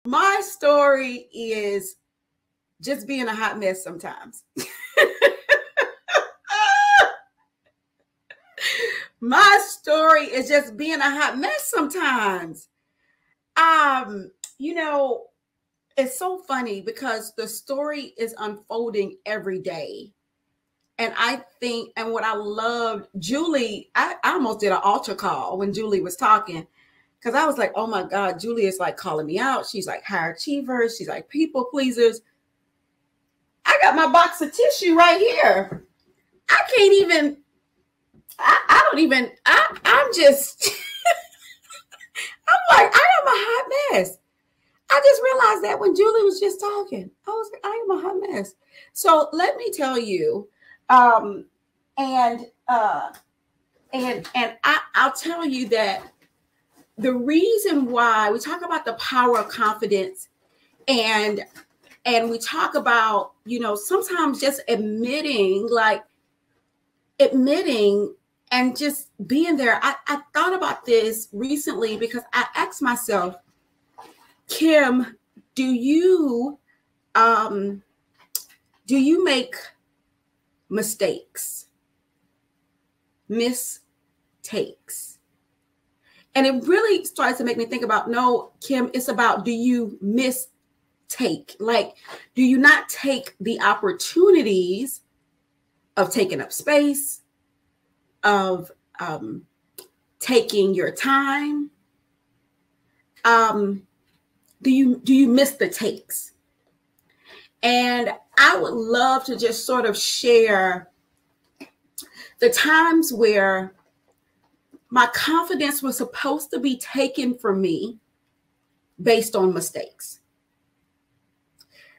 My story is just being a hot mess sometimes. My story is just being a hot mess sometimes. You know, it's so funny because the story is unfolding every day. And I think, and what I loved, Julie, I almost did an altar call when Julie was talking, because I was like, oh my God, Julie is like calling me out. She's like high achievers. She's like people pleasers. I got my box of tissue right here. I can't even, I'm just, I'm like, I am a hot mess. I just realized that when Julie was just talking, I was like, I am a hot mess. So let me tell you, I'll tell you that the reason why we talk about the power of confidence and we talk about, you know, sometimes just admitting and just being there. I thought about this recently because I asked myself, Kim, do you make mistakes? Mistakes. And it really started to make me think about, no, Kim, it's about, do you mistake? Like, do you not take the opportunities of taking up space, of taking your time? Do you miss the takes? And I would love to just sort of share the times where my confidence was supposed to be taken from me based on mistakes.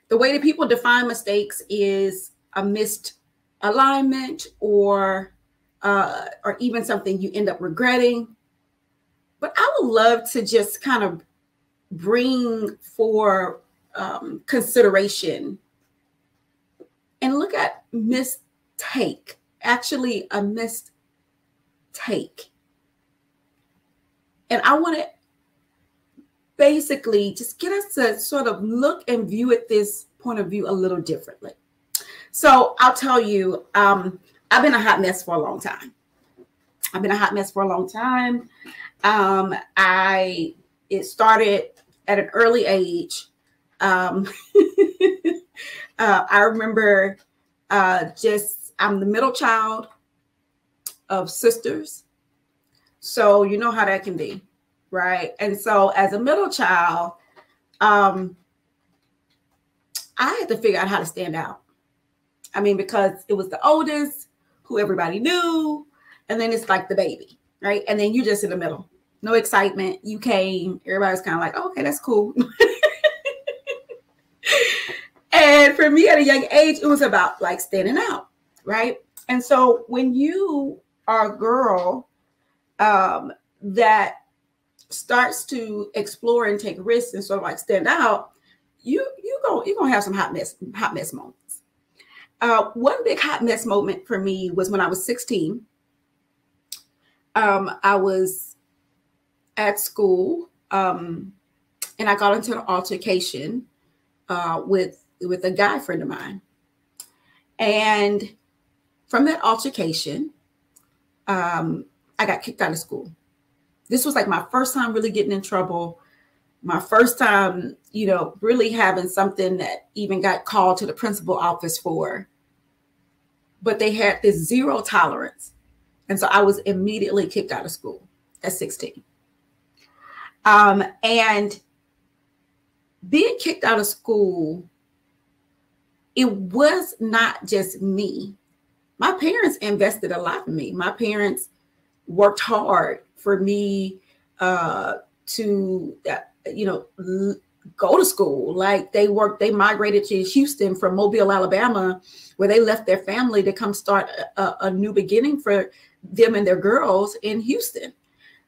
The way that people define mistakes is a missed alignment or even something you end up regretting. But I would love to just kind of bring for consideration and look at mistake, actually a mistake. And I want to basically just get us to sort of look and view at this point of view a little differently. So I'll tell you, I've been a hot mess for a long time. It started at an early age. I remember I'm the middle child of sisters. So you know how that can be, right? And so as a middle child, I had to figure out how to stand out. I mean, because it was the oldest, who everybody knew, and then it's like the baby, right? And then you're just in the middle. No excitement. You came. Everybody's kind of like, oh, okay, that's cool. And for me at a young age, it was about like standing out, right? And so when you are a girl that starts to explore and take risks and sort of like stand out, you're gonna have some hot mess moments. One big hot mess moment for me was when I was 16. I was at school and I got into an altercation with a guy friend of mine. And from that altercation, I got kicked out of school. This was like my first time really getting in trouble. My first time, you know, really having something that even got called to the principal office for. But they had this zero tolerance. And so I was immediately kicked out of school at 16. And being kicked out of school, it was not just me. My parents invested a lot in me. My parents worked hard for me to, go to school. Like they migrated to Houston from Mobile, Alabama, where they left their family to come start a new beginning for them and their girls in Houston.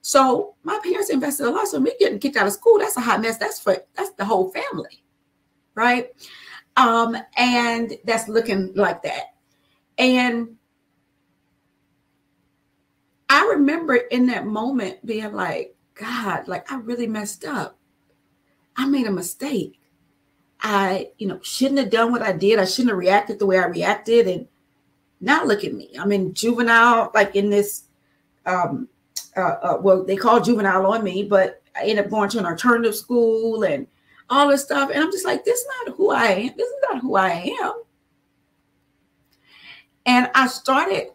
So my parents invested a lot. So me getting kicked out of school, that's a hot mess. That's the whole family, right? And that's looking like that. And I remember in that moment being like, God, like I really messed up. I made a mistake. I, shouldn't have done what I did. I shouldn't have reacted the way I reacted. And now look at me. I'm in juvenile, like in this, well, they call juvenile on me, but I ended up going to an alternative school and all this stuff. And I'm just like, this is not who I am. This is not who I am. And I started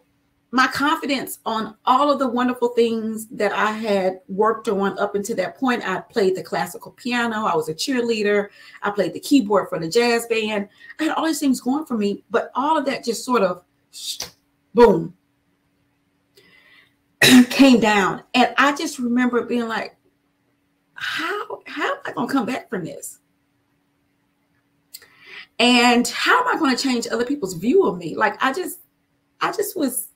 my confidence on all of the wonderful things that I had worked on up until that point. I played the classical piano. I was a cheerleader. I played the keyboard for the jazz band. I had all these things going for me, but all of that just sort of, boom, came down. And I just remember being like, how am I going to come back from this? And how am I going to change other people's view of me? Like, I just was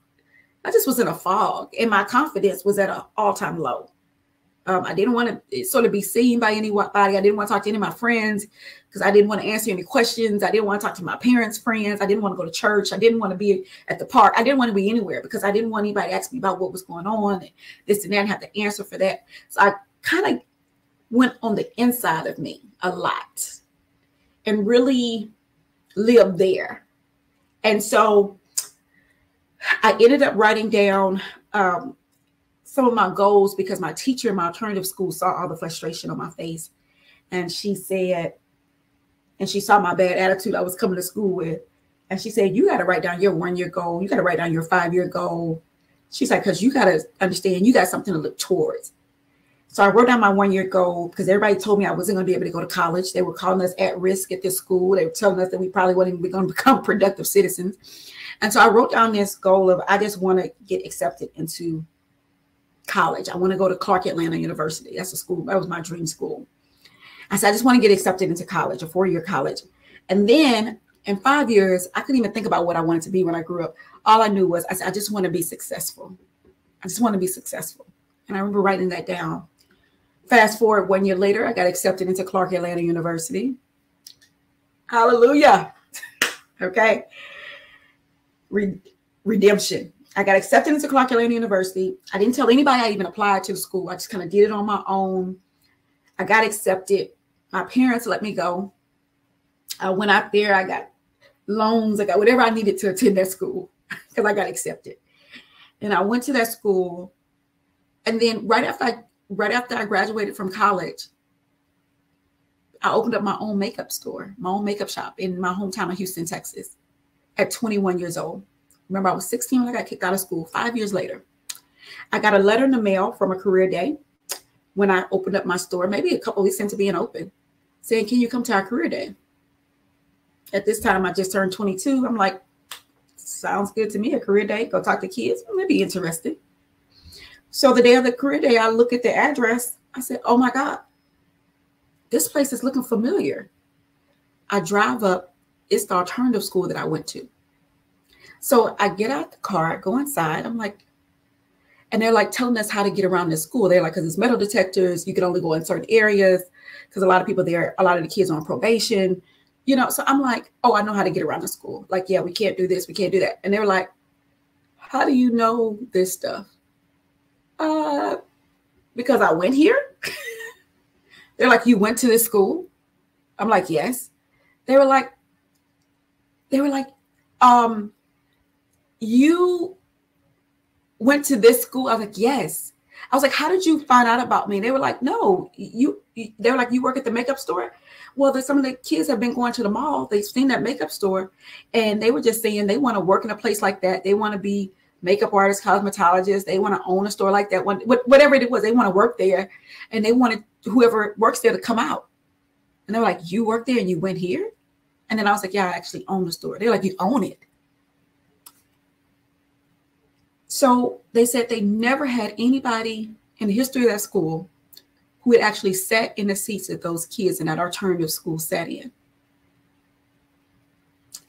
in a fog, and my confidence was at an all-time low. I didn't want to sort of be seen by anybody. I didn't want to talk to any of my friends because I didn't want to answer any questions. I didn't want to talk to my parents' friends. I didn't want to go to church. I didn't want to be at the park. I didn't want to be anywhere because I didn't want anybody to ask me about what was going on and this and that and have to answer for that. So I kind of went on the inside of me a lot and really lived there. And so I ended up writing down some of my goals because my teacher in my alternative school saw all the frustration on my face. And she said, and she saw my bad attitude I was coming to school with. And she said, you got to write down your 1-year goal. You got to write down your 5-year goal. She's like, because you got to understand, you got something to look towards. So I wrote down my 1-year goal because everybody told me I wasn't going to be able to go to college. They were calling us at risk at this school. They were telling us that we probably wasn't even going to become productive citizens. And so I wrote down this goal of, I just want to get accepted into college. I want to go to Clark Atlanta University. That's a school. That was my dream school. I said, I just want to get accepted into college, a 4-year college. And then in 5 years, I couldn't even think about what I wanted to be when I grew up. All I knew was, I said, I just want to be successful. I just want to be successful. And I remember writing that down. Fast forward 1 year later, I got accepted into Clark Atlanta University. Hallelujah. Okay. Redemption. I got accepted into Clark Atlanta University. I didn't tell anybody I even applied to the school. I just kind of did it on my own. I got accepted. My parents let me go. I went out there. I got loans. I got whatever I needed to attend that school because I got accepted. And I went to that school. And then right after I graduated from college, I opened up my own makeup store, my own makeup shop in my hometown of Houston, Texas, at 21 years old. Remember, I was 16 when I got kicked out of school. 5 years later, I got a letter in the mail from a career day when I opened up my store, maybe a couple weeks into being open, saying, can you come to our career day? At this time, I just turned 22. I'm like, sounds good to me, a career day. Go talk to kids. Maybe interested. So the day of the career day, I look at the address. I said, oh, my God, this place is looking familiar. I drive up. It's the alternative school that I went to. So I get out the car, I go inside. I'm like, and they're like telling us how to get around this school. They're like, because it's metal detectors, you can only go in certain areas because a lot of people there, a lot of the kids are on probation, So I'm like, oh, I know how to get around the school. Like, yeah, we can't do this. We can't do that. And they were like, how do you know this stuff? Because I went here. They're like, you went to this school? I'm like, yes. They were like, you went to this school? I was like, yes. I was like, how did you find out about me? They were like, no, they were like, you work at the makeup store? Well, some of the kids have been going to the mall. They've seen that makeup store and they were just saying they want to work in a place like that. They want to be makeup artists, cosmetologists. They want to own a store like that. Whatever it was, they want to work there and they wanted whoever works there to come out. And they were like, you work there and you went here? And then I was like, yeah, I actually own the store. They're like, you own it? So they said they never had anybody in the history of that school who had actually sat in the seats that those kids in that alternative school sat in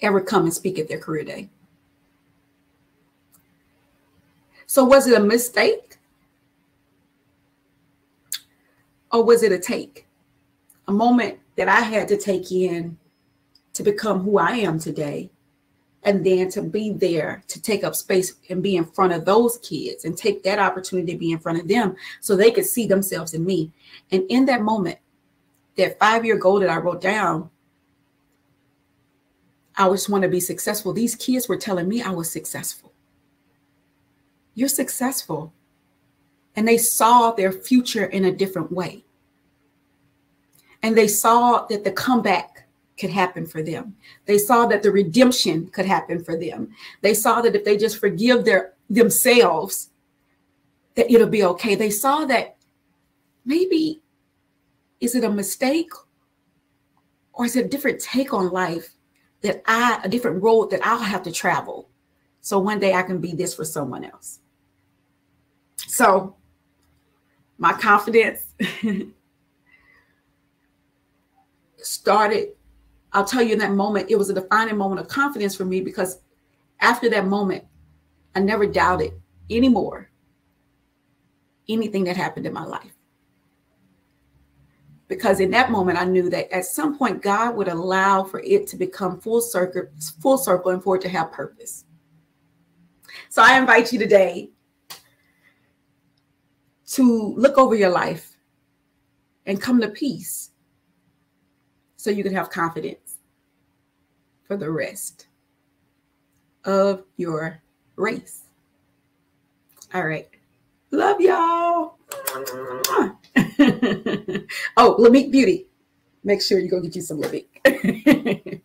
ever come and speak at their career day. So was it a mistake? Or was it a take? A moment that I had to take in to become who I am today. And then to be there, to take up space and be in front of those kids and take that opportunity to be in front of them so they could see themselves in me. And in that moment, that 5-year goal that I wrote down, I just want to be successful. These kids were telling me I was successful. You're successful. And they saw their future in a different way. And they saw that the comeback could happen for them. They saw that the redemption could happen for them. They saw that if they just forgive themselves, that it'll be okay. They saw that maybe, is it a mistake or is it a different take on life, that a different road that I'll have to travel, so one day I can be this for someone else. So my confidence started, I'll tell you, in that moment, it was a defining moment of confidence for me, because after that moment, I never doubted anymore anything that happened in my life. Because in that moment, I knew that at some point, God would allow for it to become full circle, and for it to have purpose. So I invite you today to look over your life and come to peace, so you can have confidence for the rest of your race. All right. Love y'all. Oh, LAMIX Beauty. Make sure you go get you some LAMIX.